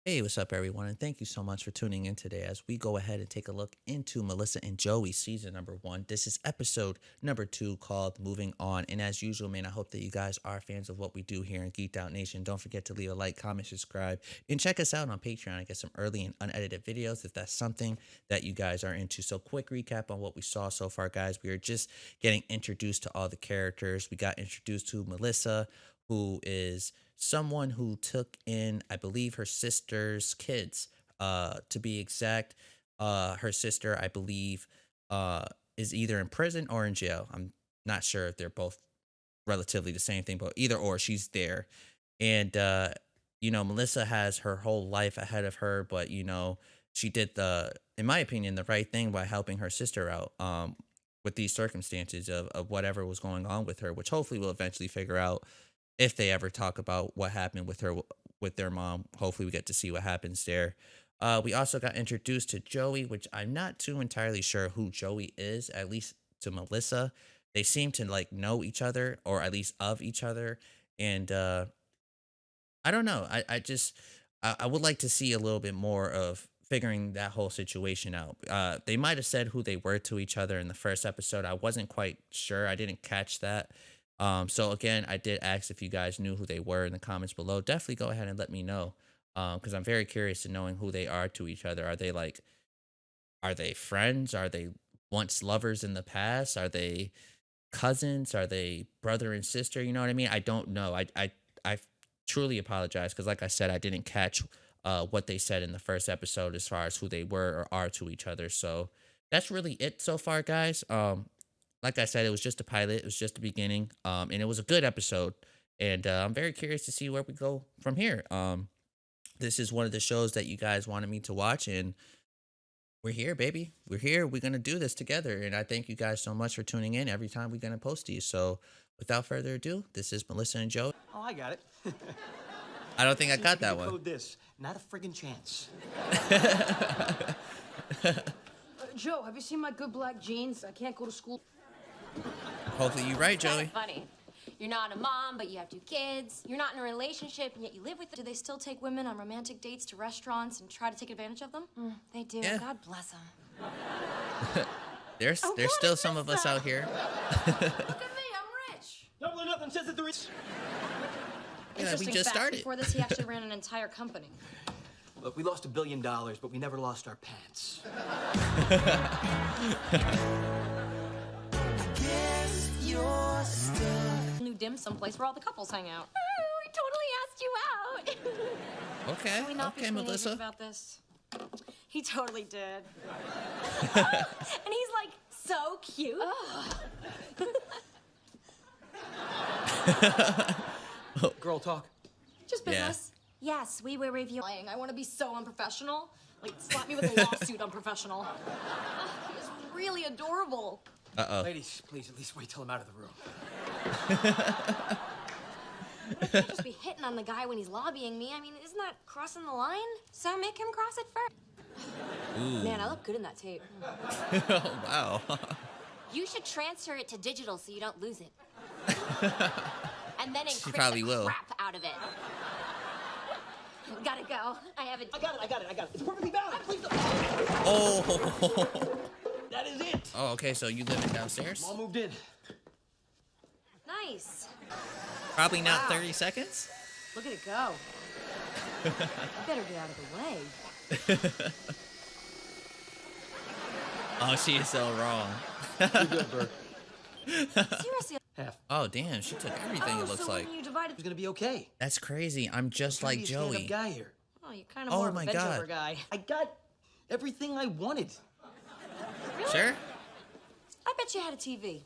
Hey, what's up, everyone? And thank you so much for tuning in today as we go ahead and take a look into Melissa and Joey season number one. This is episode number two called Moving On. And as usual, man, I hope that you guys are fans of what we do here in Geeked Out Nation. Don't forget to leave a like, comment, subscribe, and check us out on Patreon. I get some early and unedited videos if that's something that you guys are into. So, quick recap on what we saw so far, guys. We are just getting introduced to all the characters. We got introduced to Melissa, who is someone who took in, I believe, her sister's kids. To be exact, her sister, I believe, uh, is either in prison or in jail. I'm not sure if they're both relatively the same thing, but either or, she's there. And Melissa has her whole life ahead of her, but she did in my opinion, the right thing by helping her sister out. With these circumstances of whatever was going on with her, which hopefully we'll eventually figure out if they ever talk about what happened with her with their mom. Hopefully we get to see what happens there. We also got introduced to Joey, which I'm not too entirely sure who Joey is, at least to Melissa. They seem to like know each other, or at least of each other. And I don't know. I would like to see a little bit more of figuring that whole situation out. They might have said who they were to each other in the first episode. I wasn't quite sure. I didn't catch that. So again, I did ask if you guys knew who they were in the comments below. Definitely go ahead and let me know. Because I'm very curious to knowing who they are to each other. Are they friends? Are they once lovers in the past? Are they cousins? Are they brother and sister? You know what I mean? I don't know. I truly apologize because, like I said, I didn't catch what they said in the first episode as far as who they were or are to each other. So that's really it so far, guys. Like I said, it was just a pilot. It was just the beginning, and it was a good episode. And I'm very curious to see where we go from here. This is one of the shows that you guys wanted me to watch, and we're here, baby. We're here. We're gonna do this together, and I thank you guys so much for tuning in every time we're gonna post these. So, without further ado, this is Melissa and Joe. Oh, I got it. I don't think I See if got you can that one. decode this. Not a friggin' chance. Joe, have you seen my good black jeans? I can't go to school. Hopefully, you're right, That's Joey. funny. You're not a mom, but you have two kids. You're not in a relationship, and yet you live with them. Do they still take women on romantic dates to restaurants and try to take advantage of them? They do. Yeah. God bless them. There's God, still some of us Melissa. out here. Look at me, I'm rich. Double or nothing says that there is. Yeah, we Interesting just fact, started. Before this, he actually ran an entire company. Look, we lost $1 billion, but we never lost our pants. New dim someplace where all the couples hang out. Oh, he totally asked you out. Okay, Can we not be okay, teenagers Melissa. about this? He totally did. And he's like so cute. Girl talk. Just Yeah. business. Yes, we were reviewing. I want to be so unprofessional. Like, slap me with a lawsuit unprofessional. He's really adorable. Uh-oh. Ladies, please at least wait till I'm out of the room. I can't just be hitting on the guy when he's lobbying me. I mean, isn't that crossing the line? So make him cross it first. Man, I look good in that tape. Oh, wow. You should transfer it to digital so you don't lose it. And then encrypt probably the will. crap out of it. Gotta go. I have a. I got it. It's perfectly valid. Please don't. Oh. That is it. Oh, okay, so you living downstairs? All moved in. Nice. Probably not 30 seconds? Look at it go. You better get out of the way. Oh, she is so wrong. You good, Bert? Seriously. Half. Oh, damn, she took everything, Oh, it looks so like. when you divided... It's gonna be okay. That's crazy. I'm just Trying to like be a stand-up Joey. guy here. Oh, you're kind of Oh more of my a bench God. over guy. I got everything I wanted. Sure? I bet you had a TV.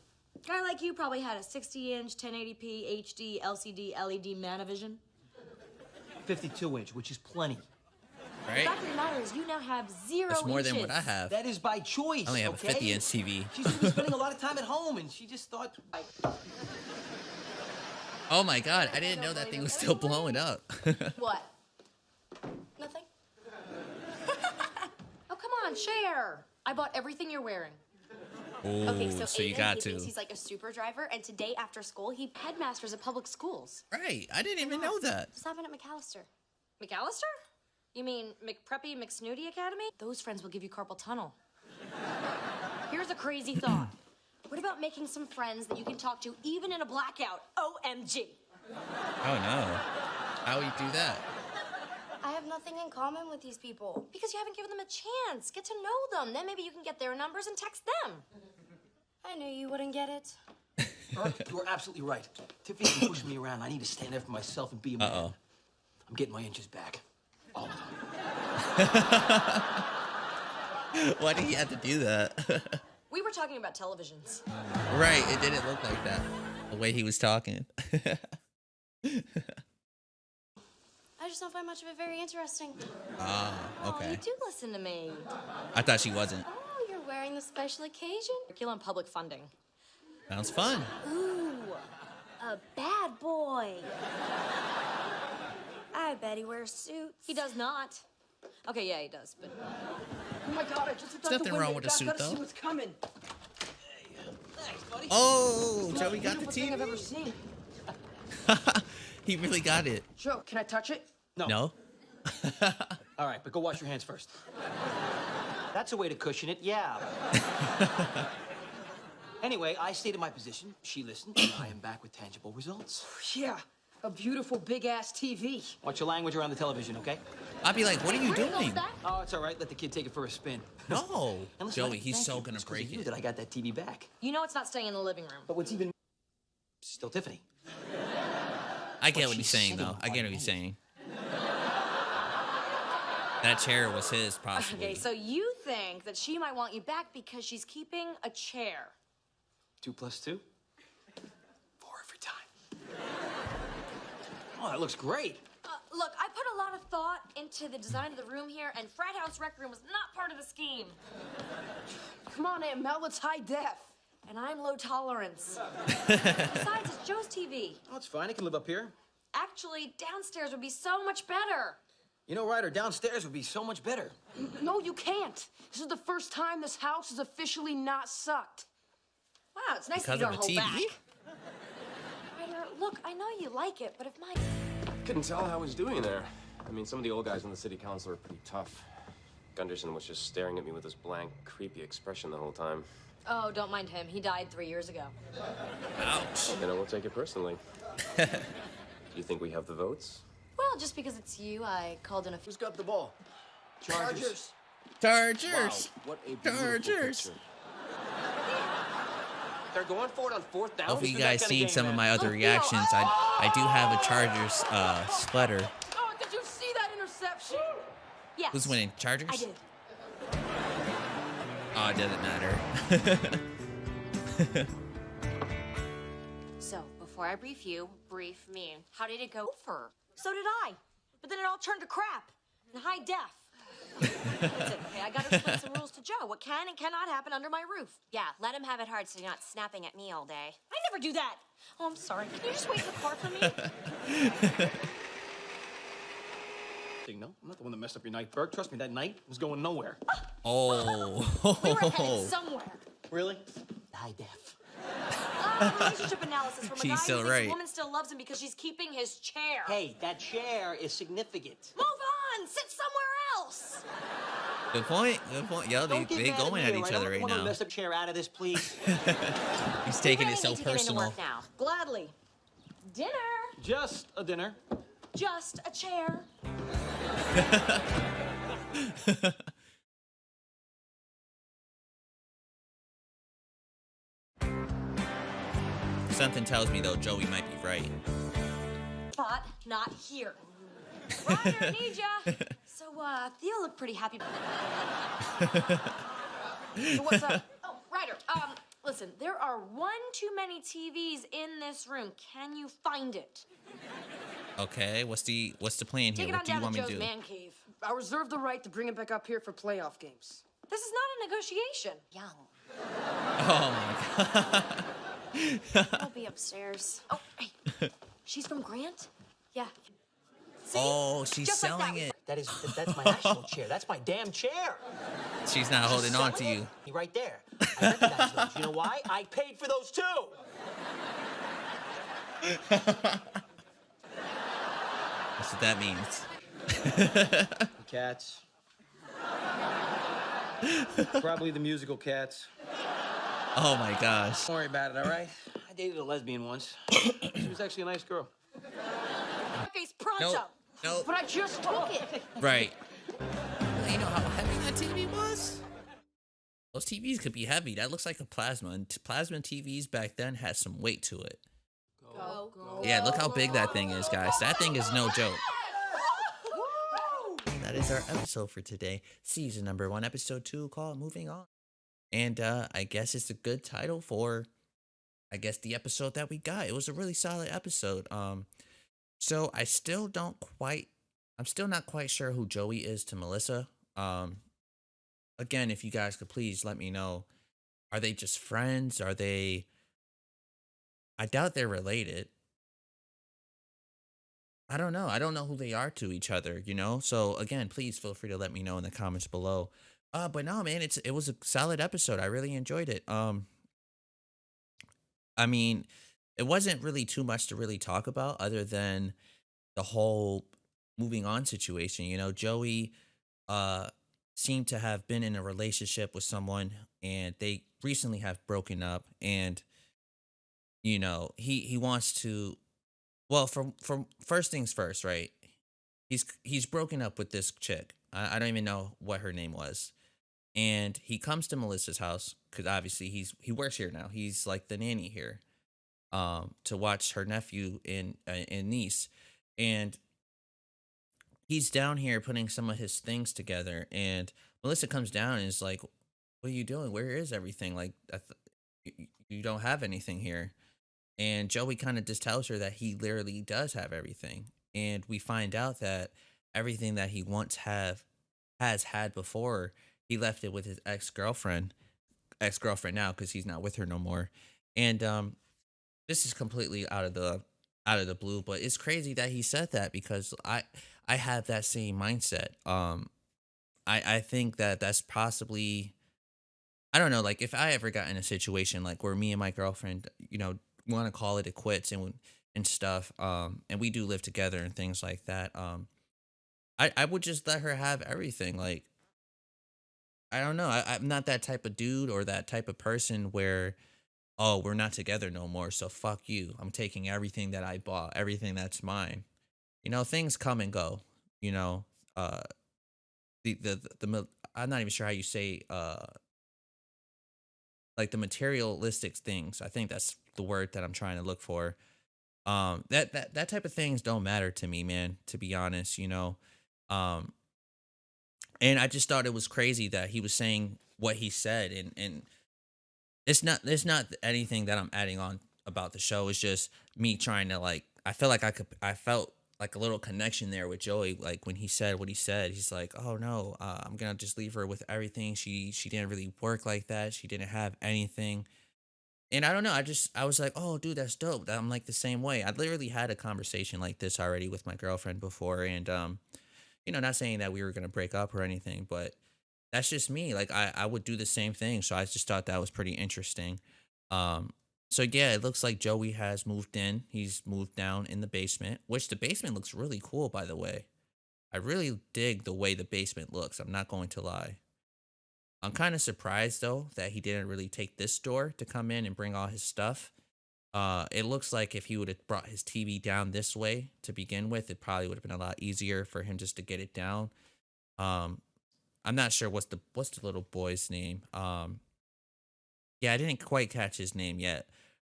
Guy like you probably had a 60-inch, 1080p, HD, LCD, LED Manavision. 52-inch, which is plenty. The Right? fact of the matter is you now have 0 That's more than inches. what I have. That is by choice. I only have okay? a 50-inch TV. She's gonna be spending a lot of time at home, and she just thought. Oh my god, I didn't know that thing was still blowing up. What? Nothing? Oh, come on, share. I bought everything you're wearing. Ooh, Okay, so so, you Aiden, got he to. thinks he's like a super driver, and today after school, he Headmasters at public schools. Right, I didn't even know that. stopping at McAllister. McAllister? You mean McPreppy McSnooty Academy? Those friends will give you carpal tunnel. Here's a crazy thought. What about making some friends that you can talk to even in a blackout? OMG. Oh no. How would you do that? I have nothing in common with these people. Because you haven't given them a chance. Get to know them. Then maybe you can get their numbers and text them. I knew you wouldn't get it. Burke, you are absolutely right. Tiffany's been pushing me around. I need to stand up for myself and be a man. Uh-oh. I'm getting my inches back. All of them. Why did he have to do that? We were talking about televisions. Right, it didn't look like that. The way he was talking. I just don't find much of it very interesting. Ah, Oh, okay. you do listen to me. I thought she wasn't. Oh, you're wearing the special occasion? Curriculum public funding. Sounds fun. Ooh, a bad boy. I bet he wears suits. He does not. Okay, yeah, he does, but Oh my God, I just looked out There's the nothing window. wrong with a suit, Gotta see though. what's coming. Thanks, buddy. Oh, Joey got the Beautiful thing I've ever TV. seen. He really got it. Joe, can I touch it? No? All right, but go wash your hands first. That's a way to cushion it, yeah. Anyway, I stated my position. She listened, and I am back with tangible results. Yeah, a beautiful big-ass TV. Watch your language around the television, okay? I'd be like, what are you doing? Oh, it's all right. Let the kid take it for a spin. No. And listen, Joey, he's thank so you. gonna It's 'cause of break you it. that I got that TV back. you know it's not staying in the living room. But what's even still Tiffany. I get what she's he's saying, though. sitting I get on what he's me. saying. That chair was his, possibly. Okay, so you think that she might want you back because she's keeping a chair. 2 + 2? 4 every time. Oh, that looks great. Look, I put a lot of thought into the design of the room here, and Frat House Rec Room was not part of the scheme. Come on, Aunt Mel, it's high def. And I'm low tolerance. Besides, it's Joe's TV. Oh, it's fine. I can live up here. Actually, downstairs would be so much better. You know, Ryder, downstairs would be so much better. No, you can't. This is the first time this house is officially not sucked. Wow, it's nice Because that you of don't a hold TV? back. Ryder, look, I know you like it, but if my... Couldn't tell how I was doing there. I mean, some of the old guys on the city council are pretty tough. Gunderson was just staring at me with this blank, creepy expression the whole time. Oh, don't mind him. He died 3 years ago. Ouch. Then I won't take it personally. Do you think we have the votes? Well, just because it's you, I called in a... Who's got the ball? Chargers. Chargers. What a beautiful Chargers. picture. They're going for it on 4th down. Hopefully you Isn't that guys kinda seen game, some of man? my other reactions. I do have a Chargers sweater. Oh, did you see that interception? Yes. Who's winning? Chargers? I did. Oh, it doesn't matter. So, before I brief you, brief me. How did it go? Over. So did I. But then it all turned to crap. In high def. That's it, okay? I gotta explain some rules to Joe. What can and cannot happen under my roof. Yeah, let him have it hard so you're not snapping at me all day. I never do that. Oh, I'm sorry. Can you just wait in the car for me? No, I'm not the one that messed up your night, Burke. Trust me, that night was going nowhere. Oh. We were headed somewhere. Really? High def. Relationship analysis from a She's guy so who thinks right. a woman still loves him because she's keeping his chair. Hey, that chair is significant. Move on. Sit somewhere else. Good point. Good point. Yo, Don't get they mad going me, at all each right? other I right don't want to now. mess up chair out of this, please. He's taking Really it so need to get into personal. work now. Gladly. Dinner. Just a dinner. Just a chair. Something tells me though Joey might be right. But not here. Ryder, need ya. So, Theo looked pretty happy. So what's up? Oh, Ryder, listen, there are one too many TVs in this room. Can you find it? Okay, what's the plan here? Take it What on do you down want to me to Joe's do? man cave. I reserve the right to bring it back up here for playoff games. This is not a negotiation. Young. Oh my I'll be upstairs. Oh, hey. She's from Grant? Yeah. See? Oh, she's Just like selling that. it. That's my actual chair. That's my damn chair. She's not holding on to Selling you. it? Right there. I recognize those. You know why? I paid for those too. That's what that means. Cats. Probably the musical Cats. Oh my gosh. Don't worry about it, all right? I dated a lesbian once. She was actually a nice girl. Face pronto. Nope. Nope. But I just took it. Right. You know how heavy that TV was? Those TVs could be heavy. That looks like a plasma. And plasma TVs back then had some weight to it. Yeah, look how big that thing is, guys. That thing is no joke. That is our episode for today. Season number 1, episode 2, called Moving On. And I guess it's a good title for, I guess, the episode that we got. It was a really solid episode. So I'm still not quite sure who Joey is to Melissa. Again, if you guys could please let me know. Are they just friends? I doubt they're related. I don't know. I don't know who they are to each other, you know? So again, please feel free to let me know in the comments below. But no, man, it was a solid episode. I really enjoyed it. I mean, it wasn't really too much to really talk about other than the whole moving on situation. You know, Joey seemed to have been in a relationship with someone and they recently have broken up, and you know, he wants to, well, from first things first, right? He's broken up with this chick. I don't even know what her name was. And he comes to Melissa's house because obviously he works here now. He's like the nanny here, to watch her nephew and niece, and he's down here putting some of his things together. And Melissa comes down and is like, "What are you doing? Where is everything? Like, you don't have anything here." And Joey kind of just tells her that he literally does have everything, and we find out that everything that he once has had before, he left it with his ex girlfriend now because he's not with her no more. And this is completely out of the blue, but it's crazy that he said that because I have that same mindset. I think that that's possibly, I don't know, like if I ever got in a situation like where me and my girlfriend, you know, want to call it a quits and stuff, and we do live together and things like that, I would just let her have everything. Like, I don't know. I'm not that type of dude or that type of person where, oh, we're not together no more, so fuck you. I'm taking everything that I bought, everything that's mine. You know, things come and go. You know, uh, I'm not even sure how you say, like the materialistic things. I think that's the word that I'm trying to look for. That type of things don't matter to me, man. To be honest, you know. Um, and I just thought it was crazy that he was saying what he said, and it's not anything that I'm adding on about the show. It's just me trying to, like, I felt like a little connection there with Joey, like when he said what he said. He's like, "Oh no, I'm gonna just leave her with everything. She didn't really work like that. She didn't have anything." And I don't know. I was like, "Oh, dude, that's dope." I'm like the same way. I literally had a conversation like this already with my girlfriend before, and you know, not saying that we were gonna break up or anything, but that's just me. Like I would do the same thing. So I just thought that was pretty interesting. Um, so yeah, it looks like Joey has moved in. He's moved down in the basement, which the basement looks really cool, by the way. I really dig the way the basement looks. I'm not going to lie. I'm kind of surprised though that he didn't really take this door to come in and bring all his stuff. It looks like if he would have brought his TV down this way to begin with, it probably would have been a lot easier for him just to get it down. Um, I'm not sure what's the little boy's name. Yeah, I didn't quite catch his name yet.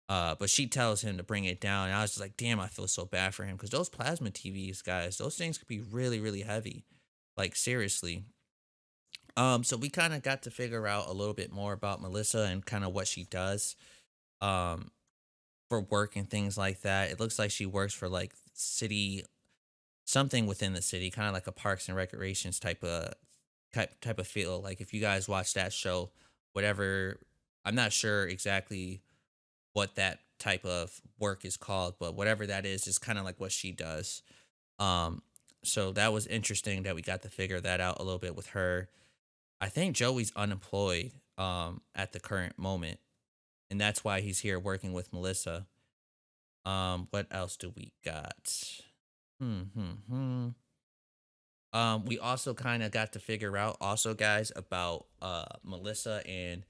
But she tells him to bring it down, and I was just like, damn, I feel so bad for him because those plasma TVs, guys, those things could be really, really heavy. Like seriously. So we kind of got to figure out a little bit more about Melissa and kind of what she does. Um, for work and things like that. It looks like she works for like city, something within the city, kind of like a Parks and Recreations type of feel. Like if you guys watch that show, whatever, I'm not sure exactly what that type of work is called, but whatever that is kind of like what she does. Um, so that was interesting that we got to figure that out a little bit with her. I think Joey's unemployed at the current moment, and that's why he's here working with Melissa. What else do we got? Hmm. We also kind of got to figure out also guys about Melissa, and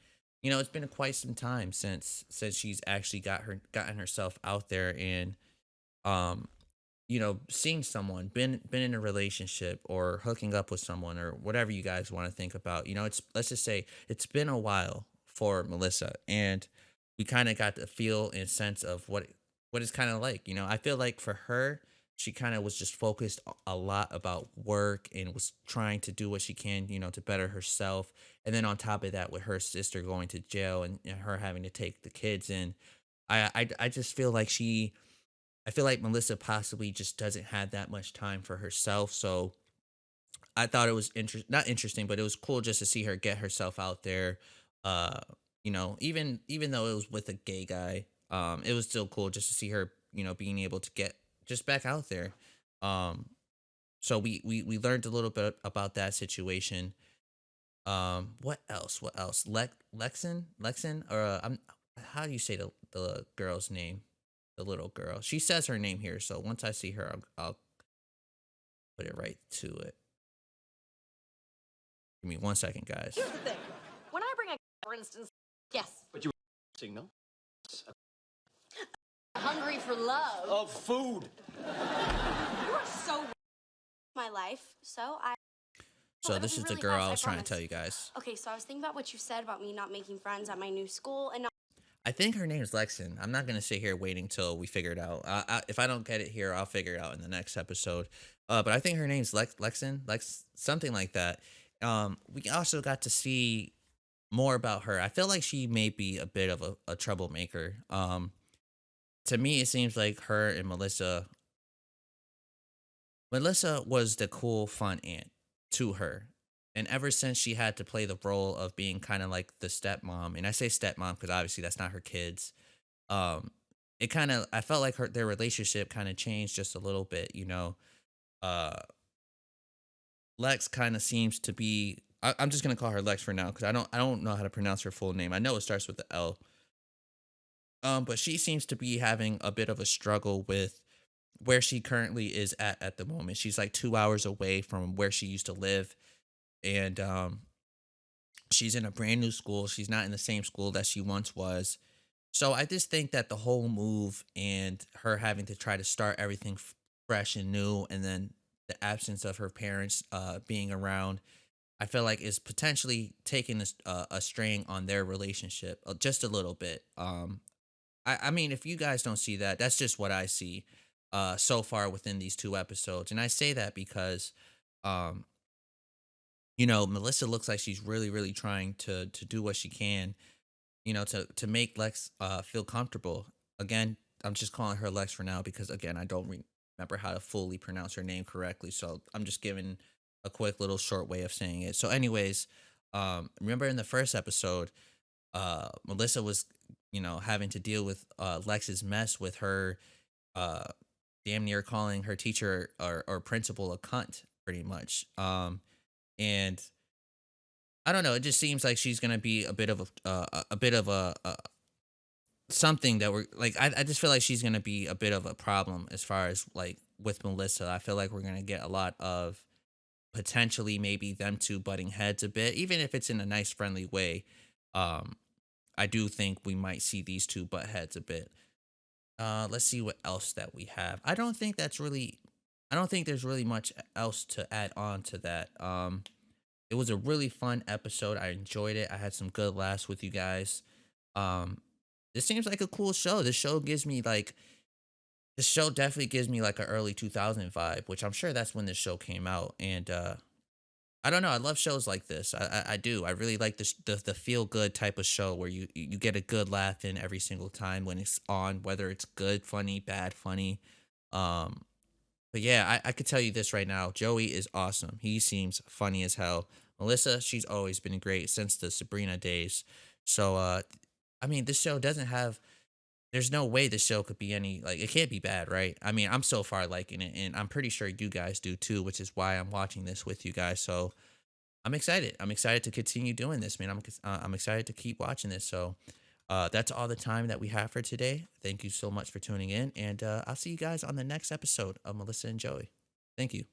it's been quite some time since she's actually gotten herself out there, and um seeing someone, been in a relationship or hooking up with someone or whatever you guys want to think about. It's, let's just say it's been a while for Melissa, and we kind of got the feel and sense of what it's kind of like. I feel like for her, she kind of was just focused a lot about work and was trying to do what she can, to better herself. And then on top of that, with her sister going to jail, and her having to take the kids in, I just feel like I feel like Melissa possibly just doesn't have that much time for herself. So I thought it was not interesting, but it was cool just to see her get herself out there. Uh, even though it was with a gay guy, it was still cool just to see her, being able to get just back out there. Um, so we learned a little bit about that situation. What else? What else? Lexin, or how do you say the girl's name? The little girl. She says her name here, so once I see her, I'll put it right to it. Give me 1 second, guys. Here's the thing. When I bring a, for instance, yes, Signal hungry for love. of food. You are so My life. So I. So it'll this be is the really girl fast, I I was trying to promise. tell you guys. Okay, so I was thinking about what you said about me not making friends at my new school and not. I think her name's Lexin. I'm not gonna sit here waiting till we figure it out. If I don't get it here, I'll figure it out in the next episode. But I think her name's Lexin, something like that. We also got to see more about her. I feel like she may be a bit of a troublemaker. To me, it seems like her and Melissa was the cool, fun aunt to her. And ever since she had to play the role of being kind of like the stepmom, and I say stepmom because obviously that's not her kids, um, I felt like their relationship kind of changed just a little bit. Uh, Lex kind of seems to be, I'm just gonna call her Lex for now because I don't know how to pronounce her full name. I know it starts with the L. But she seems to be having a bit of a struggle with where she currently is at the moment. She's like 2 hours away from where she used to live, and she's in a brand new school. She's not in the same school that she once was. So I just think that the whole move and her having to try to start everything fresh and new, and then the absence of her parents being around, I feel like is potentially taking a strain on their relationship just a little bit. I mean, if you guys don't see that, that's just what I see so far within these 2 episodes. And I say that because um, Melissa looks like she's really, really trying to do what she can, to make Lex feel comfortable. Again, I'm just calling her Lex for now because again, I don't remember how to fully pronounce her name correctly, so I'm just giving a quick little short way of saying it. So, anyways, remember in the first episode, Melissa was, having to deal with Lex's mess with her, uh, damn near calling her teacher or principal a cunt, pretty much. And I don't know. It just seems like she's gonna be a bit of a something that we're like. I just feel like she's gonna be a bit of a problem as far as like with Melissa. I feel like we're gonna get a lot of potentially maybe them two butting heads a bit, even if it's in a nice friendly way. Um, I do think we might see these two butt heads a bit. Let's see what else that we have. I don't think there's really much else to add on to that. It was a really fun episode. I enjoyed it. I had some good laughs with you guys. Um, this seems like a cool show. This show definitely gives me like an early 2000 vibe, which I'm sure that's when this show came out. And I don't know. I love shows like this. I do. I really like the feel good type of show where you get a good laugh in every single time when it's on, whether it's good, funny, bad, funny. Um, but yeah, I could tell you this right now. Joey is awesome. He seems funny as hell. Melissa, she's always been great since the Sabrina days. So I mean, this show doesn't have. There's no way this show could be any like it can't be bad, right? I mean, I'm so far liking it, and I'm pretty sure you guys do too, which is why I'm watching this with you guys. So I'm excited. I'm excited to continue doing this, man. I'm excited to keep watching this. So that's all the time that we have for today. Thank you so much for tuning in, and I'll see you guys on the next episode of Melissa and Joey. Thank you.